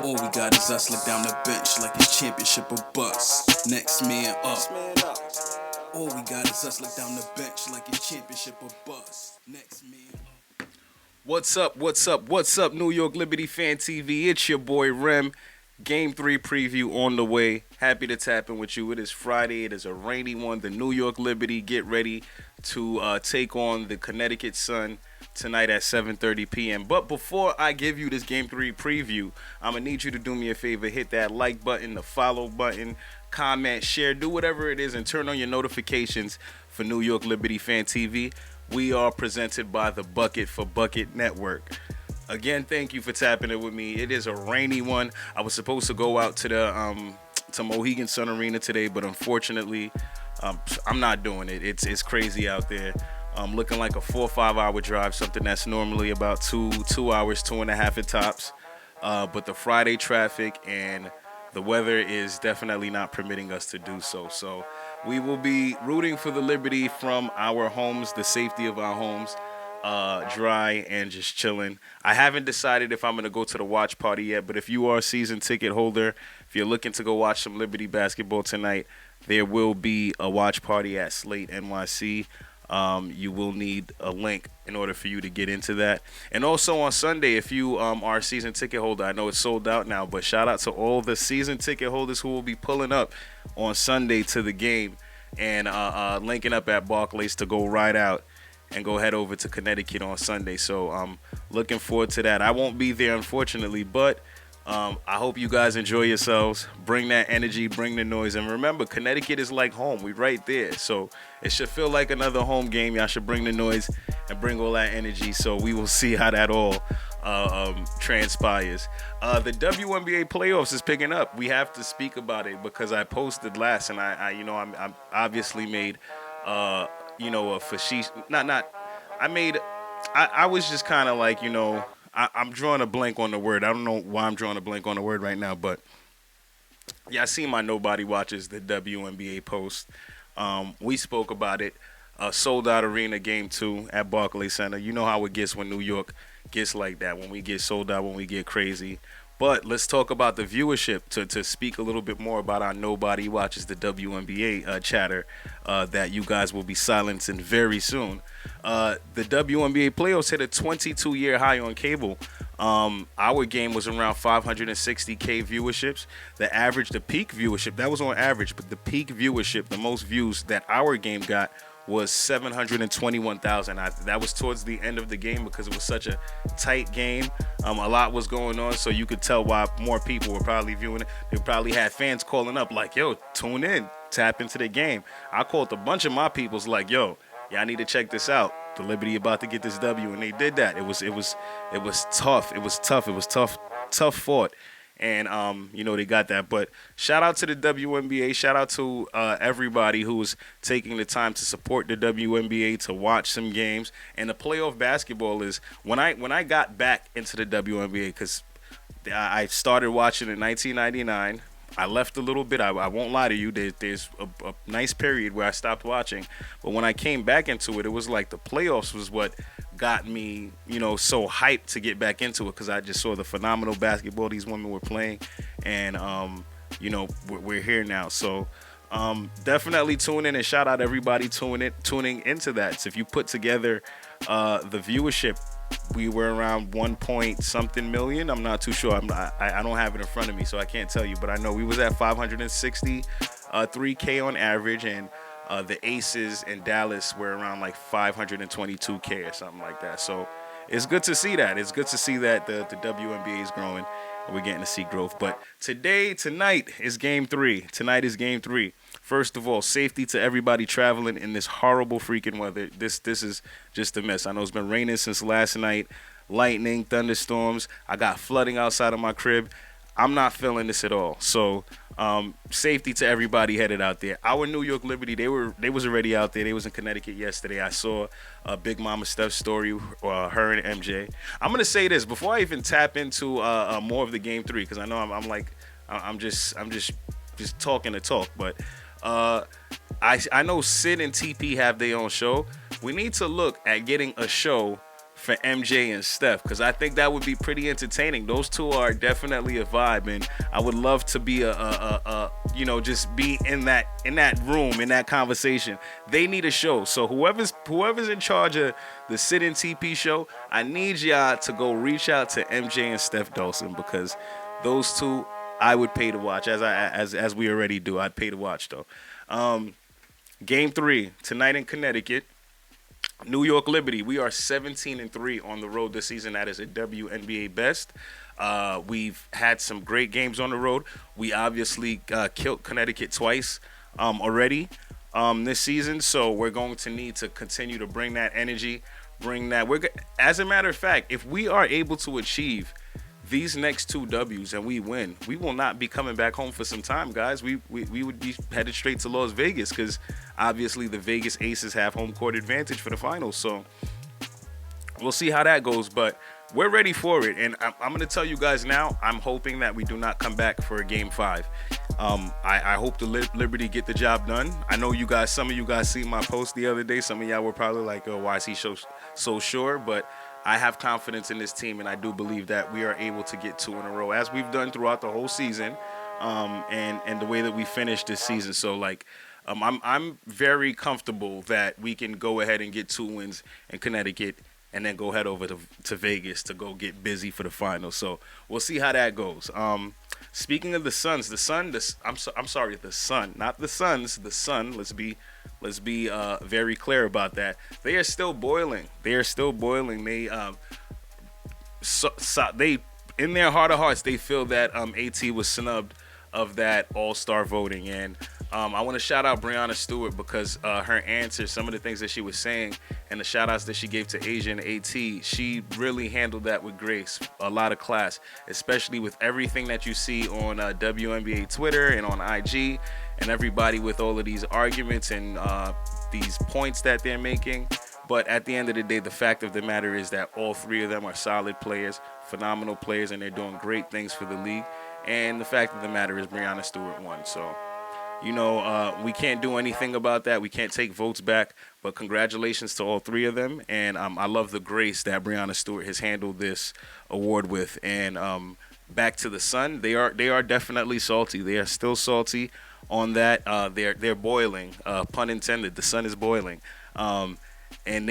All we got is us look down the bench like it's championship or bust. Next man up. All we got is us look down the bench like it's championship or bust. Next man up. What's up? What's up? What's up, New York Liberty Fan TV? It's your boy Rem. Game 3 preview on the way. Happy to tap in with you. It is Friday. It is a rainy one. The New York Liberty get ready to take on the Connecticut Sun tonight at 7:30 p.m. But before I give you this Game 3 preview, I'm going to need you to do me a favor. Hit that like button, the follow button, comment, share, do whatever it is, and turn on your notifications for New York Liberty Fan TV. We are presented by the Bucket for Bucket Network. Again, thank you for tapping it with me. It is a rainy one. I was supposed to go out to the to Mohegan Sun Arena today, but unfortunately, I'm not doing it. It's crazy out there. Looking like a 4 or 5 hour drive, something that's normally about 2 hours, 2.5 at tops. But the Friday traffic and the weather is definitely not permitting us to do so. So we will be rooting for the Liberty from our homes, the safety of our homes. Dry and just chilling. I haven't decided if I'm going to go to the watch party yet, but if you are a season ticket holder, if you're looking to go watch some Liberty basketball tonight, there will be a watch party at Slate NYC. You will need a link in order for you to get into that. And also on Sunday, if you are a season ticket holder, I know it's sold out now, but shout out to all the season ticket holders who will be pulling up on Sunday to the game and linking up at Barclays to go ride out and go head over to Connecticut on Sunday. So I'm looking forward to that. I won't be there, unfortunately, but I hope you guys enjoy yourselves. Bring that energy, bring the noise. And remember, Connecticut is like home. We're right there. So it should feel like another home game. Y'all should bring the noise and bring all that energy. So we will see how that all transpires. The WNBA playoffs is picking up. We have to speak about it because I posted last, and I'm obviously made a facetious, I was just kind of like, I'm drawing a blank on the word. I don't know why I'm drawing a blank on the word right now, but yeah, I see my Nobody Watches the WNBA post. We spoke about it. Sold out arena game 2 at Barclays Center. You know how it gets when New York gets like that, when we get sold out, when we get crazy. But let's talk about the viewership to speak a little bit more about our Nobody Watches the WNBA chatter that you guys will be silencing very soon. The WNBA playoffs hit a 22-year high on cable. Our game was around 560K viewerships. The peak viewership, that was on average, but the peak viewership, the most views that our game got was 721,000. That was towards the end of the game because it was such a tight game. A lot was going on, so you could tell why more people were probably viewing it. They probably had fans calling up like, yo, tune in, tap into the game. I called a bunch of my peoples like, yo, y'all need to check this out. The Liberty about to get this W, and they did that. It was tough. It was tough fought. And, they got that. But shout out to the WNBA. Shout out to everybody who was taking the time to support the WNBA, to watch some games. And the playoff basketball is, when I got back into the WNBA, because I started watching in 1999. I left a little bit. I won't lie to you. There's a nice period where I stopped watching. But when I came back into it, it was like the playoffs was what got me, so hyped to get back into it, because I just saw the phenomenal basketball these women were playing. And, we're here now. So definitely tune in, and shout out everybody tuning into that. So if you put together the viewership, we were around 1 point something million. I'm not too sure. I don't have it in front of me, so I can't tell you. But I know we was at 563K on average, and the Aces in Dallas were around like 522K or something like that. So it's good to see that. It's good to see that the WNBA is growing, and we're getting to see growth. But tonight is Game 3. Tonight is Game 3. First of all, safety to everybody traveling in this horrible freaking weather. This is just a mess. I know it's been raining since last night. Lightning, thunderstorms. I got flooding outside of my crib. I'm not feeling this at all. So safety to everybody headed out there. Our New York Liberty, they was already out there. They was in Connecticut yesterday. I saw Big Mama Steph's story, her and MJ. I'm gonna say this before I even tap into more of the Game 3, because I know I'm just talking to talk, but. I know Sid and TP have their own show. We need to look at getting a show for MJ and Steph, because I think that would be pretty entertaining. Those two are definitely a vibe, and I would love to be just be in that room, in that conversation. They need a show, so whoever's in charge of the Sit in TP show, I need y'all to go reach out to MJ and Steph Dawson, because those two I would pay to watch, as we already do. I'd pay to watch though. Game 3 tonight in Connecticut. New York Liberty, we are 17-3 on the road this season. That is a WNBA best. We've had some great games on the road. We obviously killed Connecticut twice already this season, so we're going to need to continue to bring that energy, as a matter of fact, if we are able to achieve these next 2 W's and we win, we will not be coming back home for some time, guys. We would be headed straight to Las Vegas, because obviously the Vegas Aces have home court advantage for the finals. So we'll see how that goes, but we're ready for it. And I'm going to tell you guys now, I'm hoping that we do not come back for a Game 5. I hope the Liberty get the job done. I know some of you guys seen my post the other day. Some of y'all were probably like, oh, why is he so sure? But I have confidence in this team, and I do believe that we are able to get 2 in a row, as we've done throughout the whole season, and the way that we finished this season. So, I'm very comfortable that we can go ahead and get 2 wins in Connecticut, and then go head over to Vegas to go get busy for the finals. So we'll see how that goes. Speaking of the Suns, the Sun, not the Suns, the Sun. Let's be very clear about that. They are still boiling. They in their heart of hearts, they feel that AT was snubbed of that All-Star voting, and I want to shout out Breanna Stewart, because her answers, some of the things that she was saying, and the shout outs that she gave to Asia and AT, she really handled that with grace, a lot of class, especially with everything that you see on WNBA Twitter and on IG, and everybody with all of these arguments and these points that they're making. But at the end of the day, the fact of the matter is that all 3 of them are solid players, phenomenal players, and they're doing great things for the league. And the fact of the matter is Breanna Stewart won. So, we can't do anything about that. We can't take votes back. But congratulations to all 3 of them. And I love the grace that Breanna Stewart has handled this award with. And back to the Sun, they are definitely salty. They are still salty on that. They're boiling. Pun intended. The Sun is boiling. And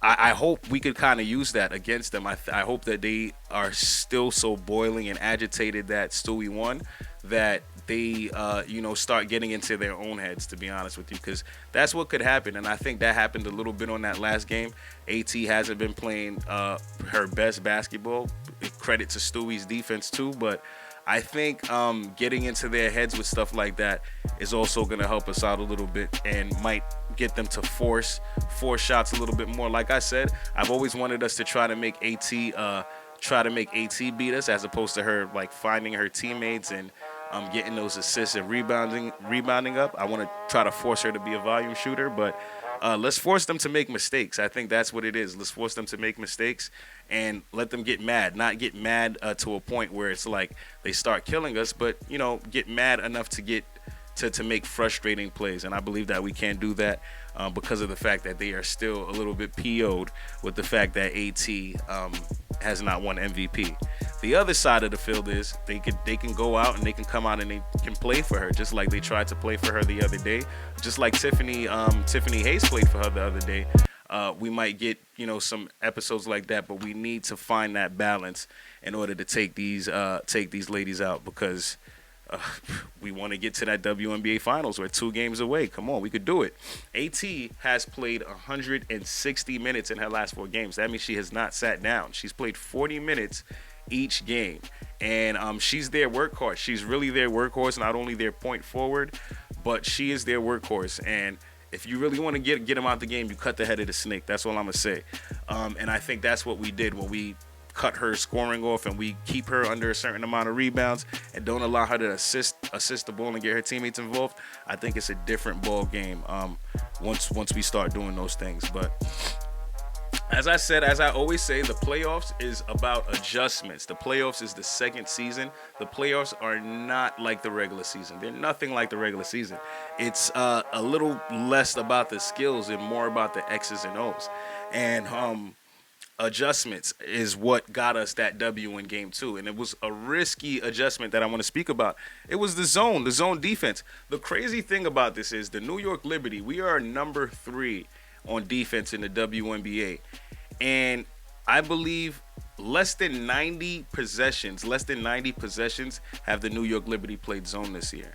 I hope we could kind of use that against them. I hope that they are still so boiling and agitated that Stewie won, that they start getting into their own heads, to be honest with you, because that's what could happen. And I think that happened a little bit on that last game. AT hasn't been playing her best basketball. Credit to Stewie's defense too, but I think getting into their heads with stuff like that is also going to help us out a little bit, and might get them to force shots a little bit more. Like I said, I've always wanted us to try to make AT beat us, as opposed to her finding her teammates and getting those assists and rebounding up. I want to try to force her to be a volume shooter, but let's force them to make mistakes. I think that's what it is. Let's force them to make mistakes and let them get mad. Not get mad to a point where it's like they start killing us, but get mad enough to get to make frustrating plays. And I believe that we can't do that because of the fact that they are still a little bit PO'd with the fact that AT has not won MVP. The other side of the field is they can go out and they can come out and they can play for her, just like they tried to play for her the other day, just like Tiffany Hayes played for her the other day. We might get some episodes like that, but we need to find that balance in order to take these ladies out, because we want to get to that WNBA finals. We're 2 games away. Come on, we could do it. AT has played 160 minutes in her last 4 games. That means she has not sat down. She's played 40 minutes each game, and she's their workhorse. She's really their workhorse, not only their point forward, but she is their workhorse. And if you really want to get them out the game, you cut the head of the snake. That's all I'm gonna say. And I think that's what we did when we cut her scoring off, and we keep her under a certain amount of rebounds and don't allow her to assist the ball and get her teammates involved. I think it's a different ball game once we start doing those things. But as I always say, the playoffs is about adjustments. The playoffs is the second season. The playoffs are not like the regular season. They're nothing like the regular season. It's a little less about the skills and more about the X's and O's. And adjustments is what got us that W in game two. And it was a risky adjustment that I want to speak about. It was the zone defense. The crazy thing about this is the New York Liberty, we are number 3 on defense in the WNBA. And I believe less than 90 possessions have the New York Liberty played zone this year.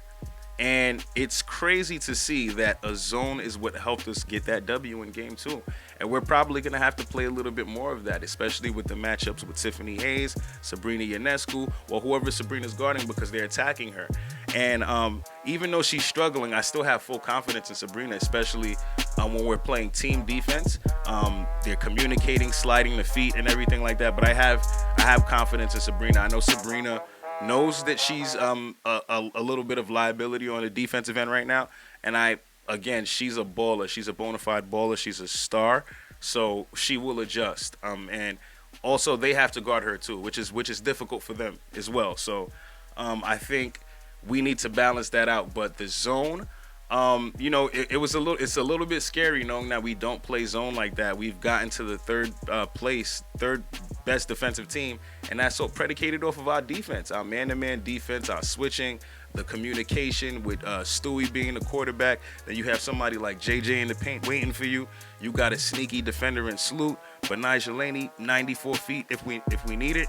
And it's crazy to see that a zone is what helped us get that W in game 2. And we're probably going to have to play a little bit more of that, especially with the matchups with Tiffany Hayes, Sabrina Ionescu, or whoever Sabrina's guarding, because they're attacking her. And even though she's struggling, I still have full confidence in Sabrina, especially when we're playing team defense. They're communicating, sliding the feet and everything like that. But I have confidence in Sabrina. I know Sabrina knows that she's a little bit of liability on the defensive end right now. And she's a baller. She's a bona fide baller. She's a star. So she will adjust. And also they have to guard her too, which is difficult for them as well. So I think we need to balance that out. But the zone, it's a little bit scary knowing that we don't play zone like that. We've gotten to the third best defensive team, and that's so predicated off of our defense, our man-to-man defense, our switching, the communication with Stewie being the quarterback. Then you have somebody like JJ in the paint waiting for you. You got a sneaky defender in Sloot, but Laney, 94 feet if we need it.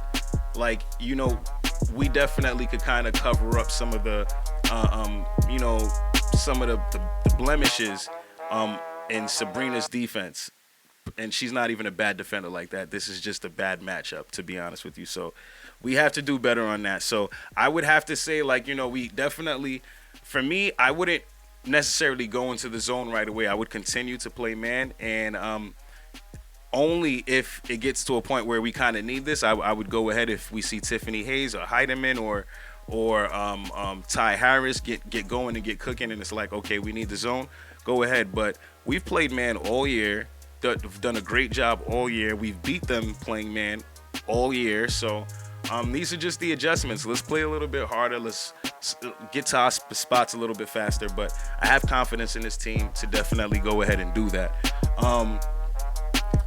We definitely could kind of cover up some of the the blemishes in Sabrina's defense. And she's not even a bad defender like that. This is just a bad matchup, to be honest with you. So we have to do better on that. So I would have to say, we definitely, for me, I wouldn't necessarily go into the zone right away. I would continue to play man. And only if it gets to a point where we kind of need this, I would go ahead if we see Tiffany Hayes or Heidemann or Ty Harris get going and get cooking. And it's like, okay, we need the zone. Go ahead. But we've played man all year. Done a great job all year. We've beat them playing man all year. So these are just the adjustments. Let's play a little bit harder. Let's get to our spots a little bit faster. But I have confidence in this team to definitely go ahead and do that.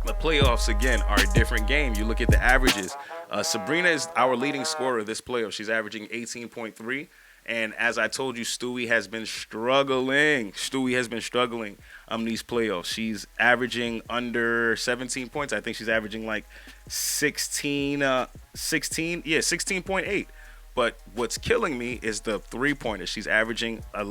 The playoffs, again, are a different game. You look at the averages. Sabrina is our leading scorer this playoff. She's averaging 18.3. And as I told you, Stewie has been struggling. These playoffs. She's averaging under 17 points. I think she's averaging like 16.8. But what's killing me is the three-pointers. She's averaging a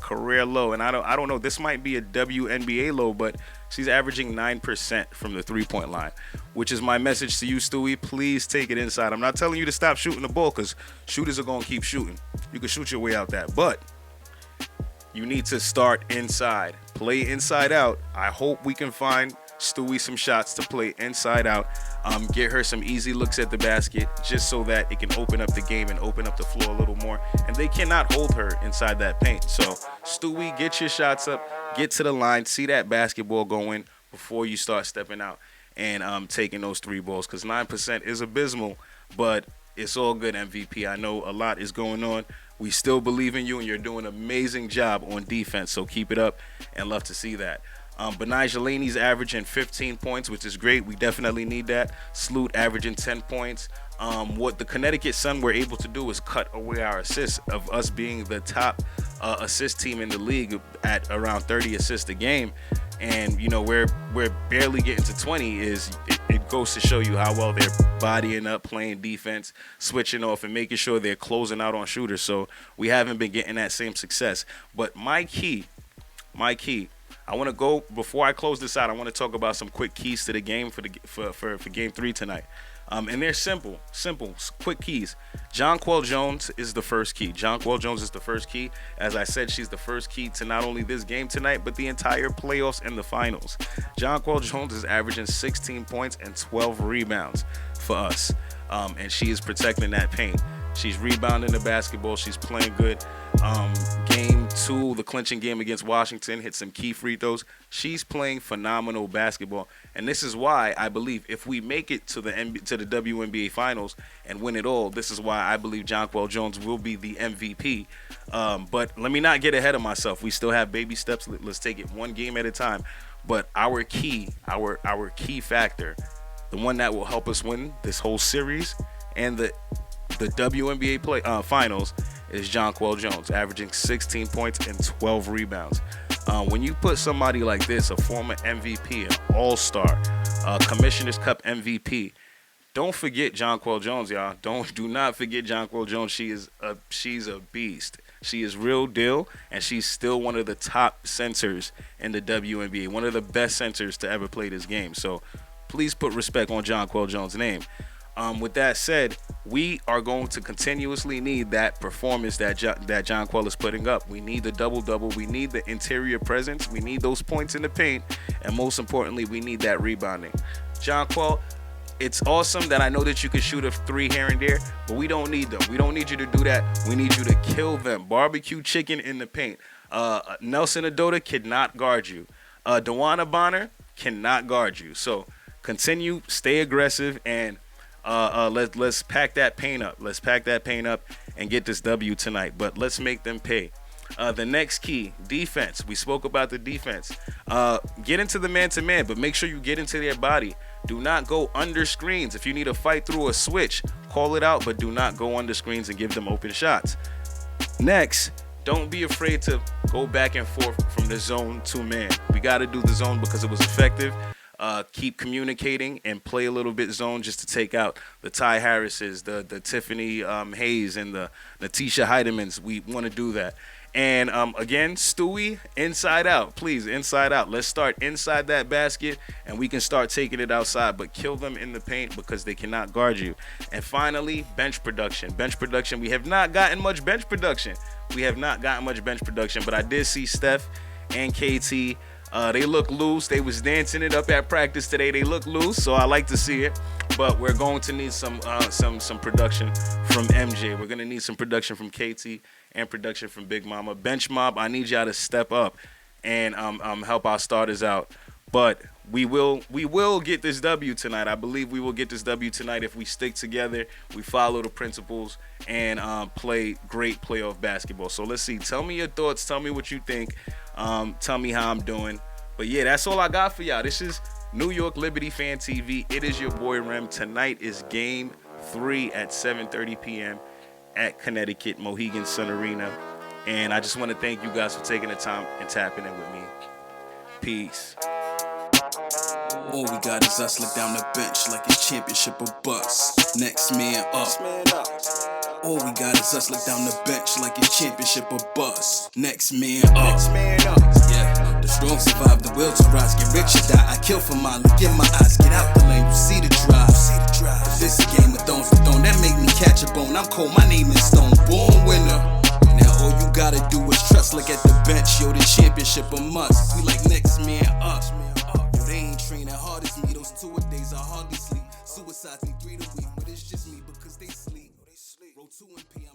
career low. And I don't know, this might be a WNBA low, but she's averaging 9% from the three-point line, which is my message to you, Stewie. Please take it inside. I'm not telling you to stop shooting the ball because shooters are going to keep shooting. You can shoot your way out that. But you need to start inside. Play inside out. I hope we can find Stewie some shots to play inside out. Get her some easy looks at the basket just so that it can open up the game and open up the floor a little more. And they cannot hold her inside that paint. So, Stewie, get your shots up. Get to the line. See that basketball going before you start stepping out and taking those three balls. Because 9% is abysmal, but it's all good, MVP. I know a lot is going on. We still believe in you, and you're doing an amazing job on defense. So keep it up, and love to see that. Benijah Laney's averaging 15 points, which is great. We definitely need that. Sloot averaging 10 points. What the Connecticut Sun were able to do is cut away our assists of us being the top assist team in the league at around 30 assists a game. And, we're barely getting to 20. It goes to show you how well they're bodying up, playing defense, switching off, and making sure they're closing out on shooters. So we haven't been getting that same success. But my key, I want to go, before I close this out, I want to talk about some quick keys to the game for Game 3 tonight. And they're simple, quick keys. Jonquel Jones is the first key. As I said, she's the first key to not only this game tonight, but the entire playoffs and the finals. Jonquel Jones is averaging 16 points and 12 rebounds for us. And she is protecting that paint. She's rebounding the basketball. She's playing good. Game 2, the clinching game against Washington, hit some key free throws. She's playing phenomenal basketball. And this is why I believe if we make it to the WNBA Finals and win it all, this is why I believe Jonquel Jones will be the MVP. But let me not get ahead of myself. We still have baby steps. Let's take it one game at a time. But our key factor, the one that will help us win this whole series and the WNBA finals, is Jonquel Jones, averaging 16 points and 12 rebounds. When you put somebody like this, a former MVP, an all-star, Commissioner's Cup MVP, don't forget Jonquel Jones, y'all. Do not forget Jonquel Jones. She's a beast. She is real deal, and she's still one of the top centers in the WNBA, one of the best centers to ever play this game. So please put respect on Jonquel Jones' name. With that said, we are going to continuously need that performance that Jonquel is putting up. We need the double-double. We need the interior presence. We need those points in the paint. And most importantly, we need that rebounding. Jonquel, it's awesome that I know that you can shoot a three here and there, but we don't need them. We don't need you to do that. We need you to kill them. Barbecue chicken in the paint. Nelson Adota cannot guard you. DeWanna Bonner cannot guard you. So continue, stay aggressive, and let's pack that paint up. Let's pack that paint up and get this W tonight. But let's make them pay. The next key, defense. We spoke about the defense. Get into the man-to-man, but make sure you get into their body. Do not go under screens. If you need to fight through a switch, call it out, but do not go under screens and give them open shots. Next, don't be afraid to go back and forth from the zone to man. We got to do the zone because it was effective. Keep communicating and play a little bit zone just to take out the Ty Harrises, the Tiffany Hayes, and the Natisha Heidemans. We want to do that. And again, Stewie, inside out, please, inside out. Let's start inside that basket, and we can start taking it outside, but kill them in the paint because they cannot guard you. And finally, bench production. Bench production. We have not gotten much bench production. But I did see Steph and KT. They look loose. They was dancing it up at practice today. They look loose, so I like to see it. But we're going to need some production from MJ. We're gonna need some production from KT and production from Big Mama. Bench mob, I need y'all to step up and help our starters out. But we will get this W tonight. I believe we will get this W tonight if we stick together, we follow the principles, and play great playoff basketball. So let's see. Tell me your thoughts. Tell me what you think. Tell me how I'm doing. But yeah, that's all I got for y'all. This is New York Liberty Fan TV. It is your boy Rem. Tonight is Game 3 at 7:30 p.m. at Connecticut Mohegan Sun Arena. And I just want to thank you guys for taking the time and tapping in with me. Peace. All we got is us, look down the bench like a championship or bust. Next man up. All we got is us, look down the bench like a championship or bust. Next man up. Yeah, the strong survive, the will to rise. Get rich or die, I kill for mine. Look in my eyes, get out the lane, you see the drive. If this a game of thrones for throne, that make me catch a bone. I'm cold, my name is Stone, born winner. Now all you gotta do is trust, look at the bench, yo, the championship a must. We like next man up. Yo, they ain't training hard as me, those 2 a days I hardly sleep. Suicides me 3 a week, but it's just me because they sleep. Roll 2 and P,